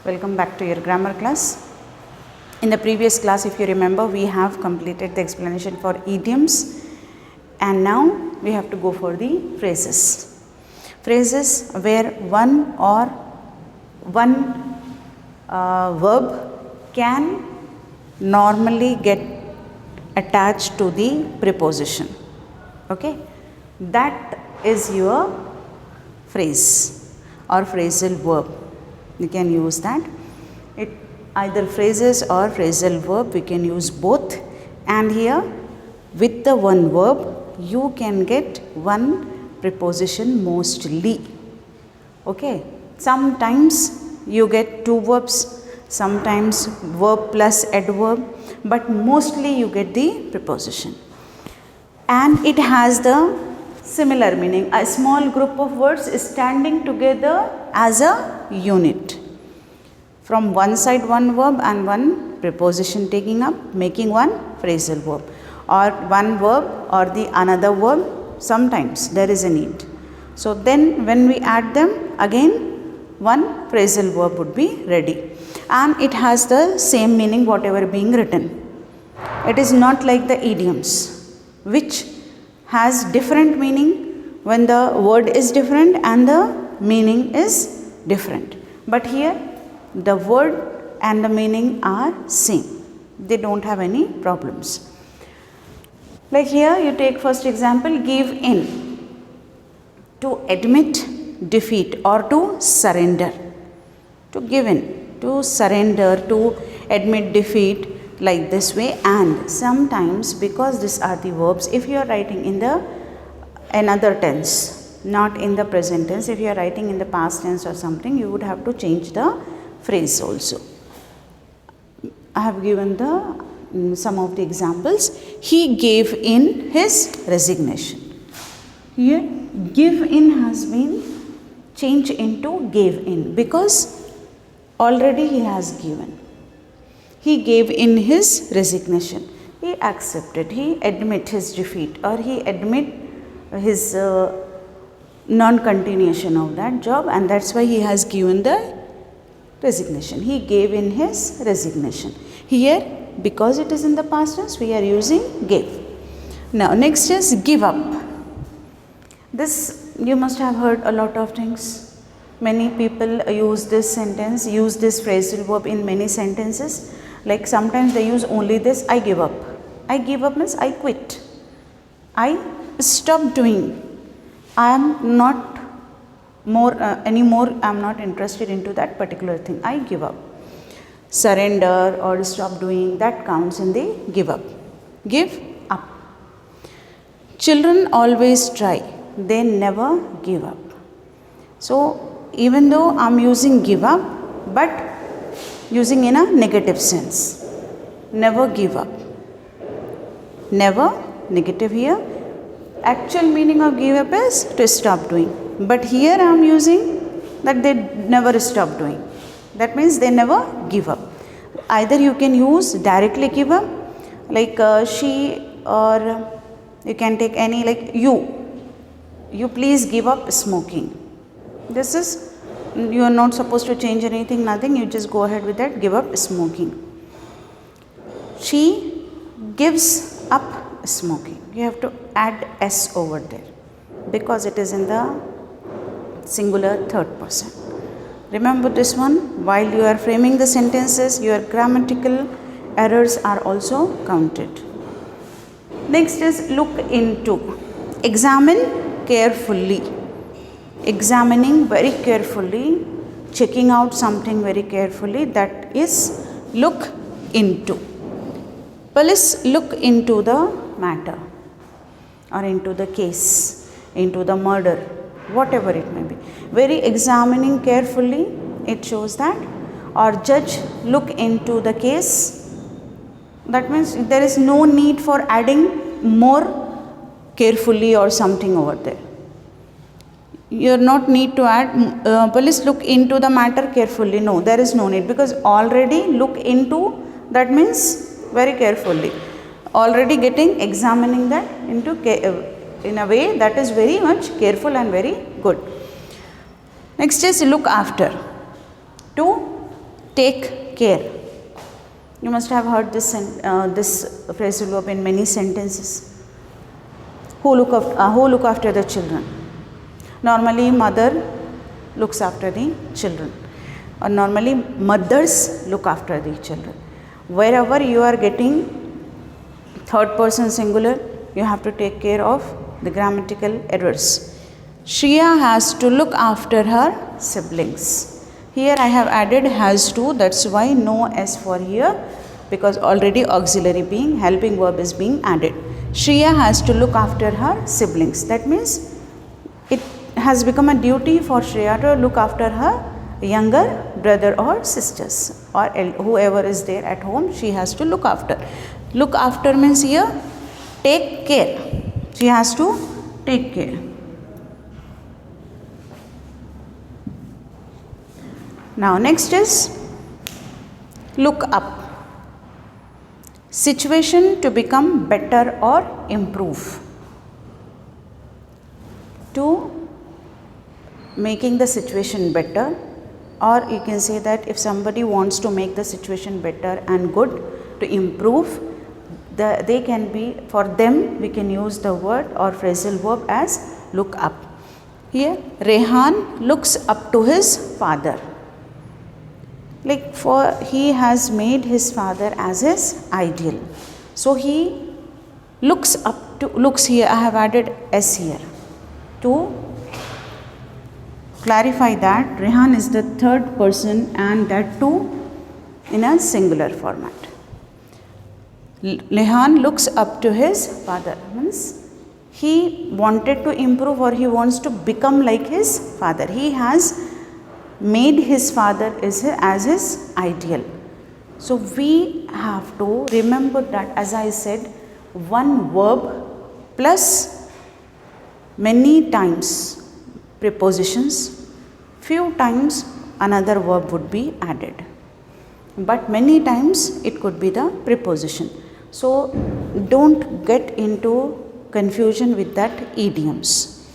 Welcome back to your grammar class. In the previous class, if you remember, we have completed the explanation for idioms and now we have to go for the phrases. Phrases where one verb can normally get attached to the preposition. Okay, that is your phrase or phrasal verb. You can use that. It either phrases or phrasal verb, we can use both. And here with the one verb you can get one preposition mostly. Okay, sometimes you get two verbs, sometimes verb plus adverb, but mostly you get the preposition. And it has the similar meaning. A small group of words is standing together as a unit. From one side one verb and one preposition taking up, making one phrasal verb. Or one verb or the another verb, sometimes there is a need. So then when we add them, again one phrasal verb would be ready. And it has the same meaning whatever being written. It is not like the idioms, which has different meaning when the word is different and the meaning is different. But here the word and the meaning are same. They don't have any problems. Like here you take first example, give in. To admit defeat or to surrender. To give in, to surrender, to admit defeat, like this way. And sometimes, because these are the verbs, if you are writing in the another tense, not in the present tense, if you are writing in the past tense or something, you would have to change the phrase also. I have given the some of the examples. He gave in his resignation. Here give in has been changed into gave in because already he has given. He gave in his resignation. He accepted, he admit his defeat, or he admit his non-continuation of that job, and that's why he has given the resignation. He gave in his resignation. Here, because it is in the past tense, we are using gave. Now next is give up. This you must have heard a lot of things. Many people use this sentence, use this phrasal verb in many sentences. Like sometimes they use only this, I give up. I give up means I quit. I stop doing. I am not anymore, I am not interested into that particular thing. I give up. Surrender or stop doing, that counts in the give up. Give up. Children always try. They never give up. So even though I am using give up, but using in a negative sense. Never give up. Never, negative here. Actual meaning of give up is to stop doing. But here I am using that they never stop doing. That means they never give up. Either you can use directly give up, like she, or you can take any, like you please give up smoking. This is, you are not supposed to change anything, nothing, you just go ahead with that, give up smoking. She gives up smoking. You have to add s over there because it is in the singular third person. Remember this one, while you are framing the sentences, your grammatical errors are also counted. Next is look into. Examine carefully. Examining very carefully, checking out something very carefully, that is look into. Police look into the matter or into the case, into the murder, whatever it may be. Very examining carefully, it shows that. Or judge look into the case. That means there is no need for adding more carefully or something over there. You are not need to add police look into the matter carefully. No, there is no need, because already look into, that means very carefully. Already getting, examining that into in a way that is very much careful and very good. Next is look after. To take care. You must have heard this phrasal verb in many sentences. Who look after the children? Normally mother looks after the children, or normally mothers look after the children. Wherever you are getting third person singular, you have to take care of the grammatical errors. Shreya has to look after her siblings. Here I have added has to, that's why no S for here, because already auxiliary being, helping verb is being added. Shreya has to look after her siblings. That means it has become a duty for Shreya to look after her younger brother or sisters, or whoever is there at home, she has to look after. Look after means here take care. She has to take care. Now next is look up. Situation to become better or improve. To making the situation better, or you can say that if somebody wants to make the situation better and good, to improve, they can be, for them we can use the word or phrasal verb as look up. Here Rehan looks up to his father. Like he has made his father as his ideal. So he looks up to, looks here, I have added S here to clarify that Rehan is the third person and that too in a singular format. Rehan looks up to his father means he wanted to improve or he wants to become like his father. He has made his father as his ideal. So we have to remember that, as I said, one verb plus many times prepositions, few times another verb would be added, but many times it could be the preposition. So don't get into confusion with that idioms.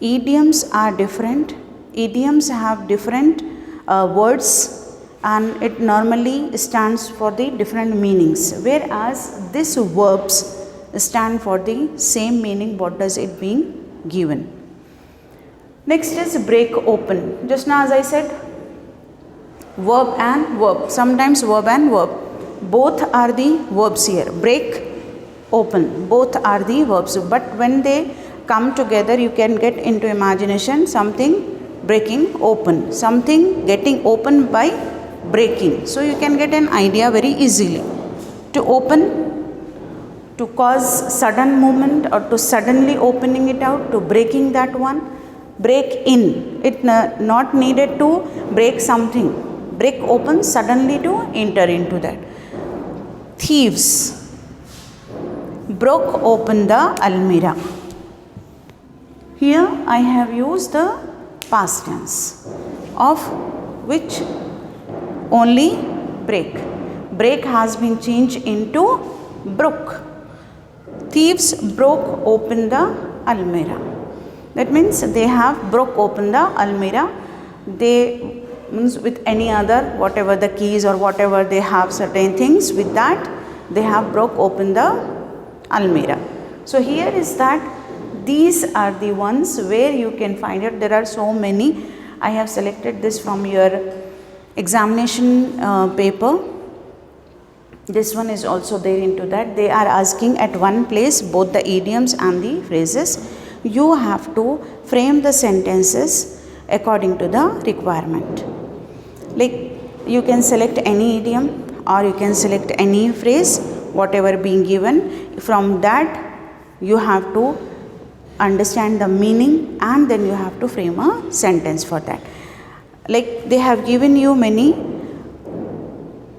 Idioms are different. Idioms have different words and it normally stands for the different meanings, whereas these verbs stand for the same meaning what does it being given. Next is break open. Just now as I said, verb and verb, sometimes verb and verb, both are the verbs here. Break, open, both are the verbs, but when they come together you can get into imagination something breaking open, something getting open by breaking. So you can get an idea very easily. To open, to cause sudden movement or to suddenly opening it out, to breaking that one. Break in, it not needed to break something. Break open, suddenly to enter into that. Thieves broke open the almirah. Here I have used the past tense of which only break. Break has been changed into broke. Thieves broke open the almirah. That means they have broke open the almirah. They means with any other, whatever the keys or whatever they have, certain things, with that they have broke open the almirah. So here is that these are the ones where you can find it. There are so many. I have selected this from your examination paper. This one is also there into that. They are asking at one place both the idioms and the phrases. You have to frame the sentences according to the requirement. Like you can select any idiom or you can select any phrase, whatever being given. From that you have to understand the meaning and then you have to frame a sentence for that. Like they have given you many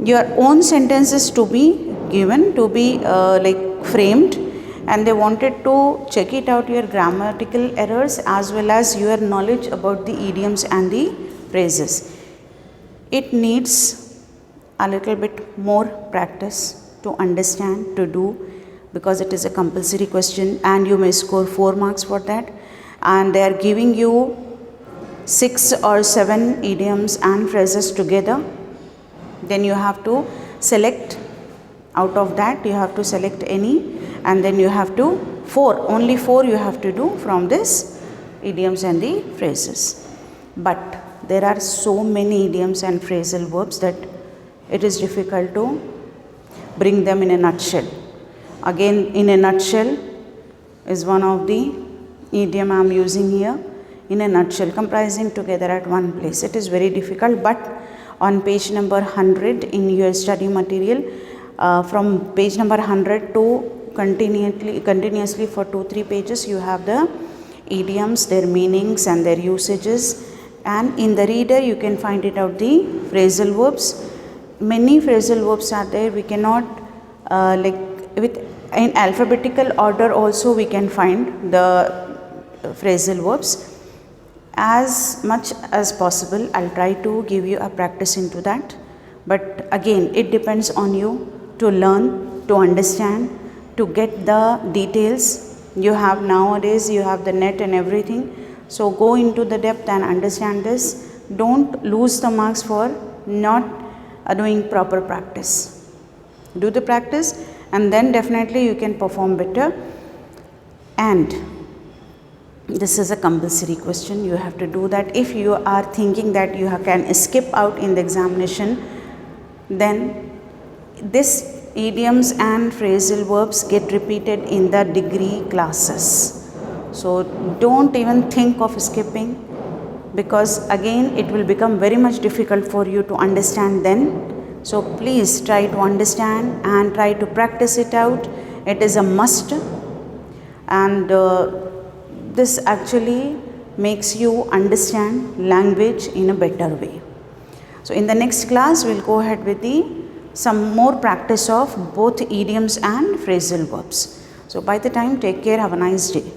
your own sentences to be given, to be like framed, and they wanted to check it out your grammatical errors as well as your knowledge about the idioms and the phrases. It needs a little bit more practice to understand, to do, because it is a compulsory question and you may score 4 marks for that, and they are giving you 6 or 7 idioms and phrases together. then you have to select out of that, you have to select any, and then you have to only four you have to do from this idioms and the phrases. But there are so many idioms and phrasal verbs that it is difficult to bring them in a nutshell. Again, in a nutshell is one of the idiom I am using here. In a nutshell, comprising together at one place. It is very difficult, but on page number 100 in your study material, from page number 100 to continuously for 2-3 pages, you have the idioms, their meanings and their usages, and in the reader you can find it out the phrasal verbs. Many phrasal verbs are there. We cannot in alphabetical order also we can find the phrasal verbs. As much as possible, I'll try to give you a practice into that. But again, it depends on you to learn, to understand, to get the details. You have nowadays, you have the net and everything. So go into the depth and understand this. Don't lose the marks for not doing proper practice. Do the practice and then definitely you can perform better. And this is a compulsory question. You have to do that. If you are thinking that you can skip out in the examination, then this idioms and phrasal verbs get repeated in the degree classes. So don't even think of skipping, because again it will become very much difficult for you to understand then. So please try to understand and try to practice it out. It is a must, and this actually makes you understand language in a better way. So in the next class, we'll go ahead with some more practice of both idioms and phrasal verbs. So by the time, take care, have a nice day.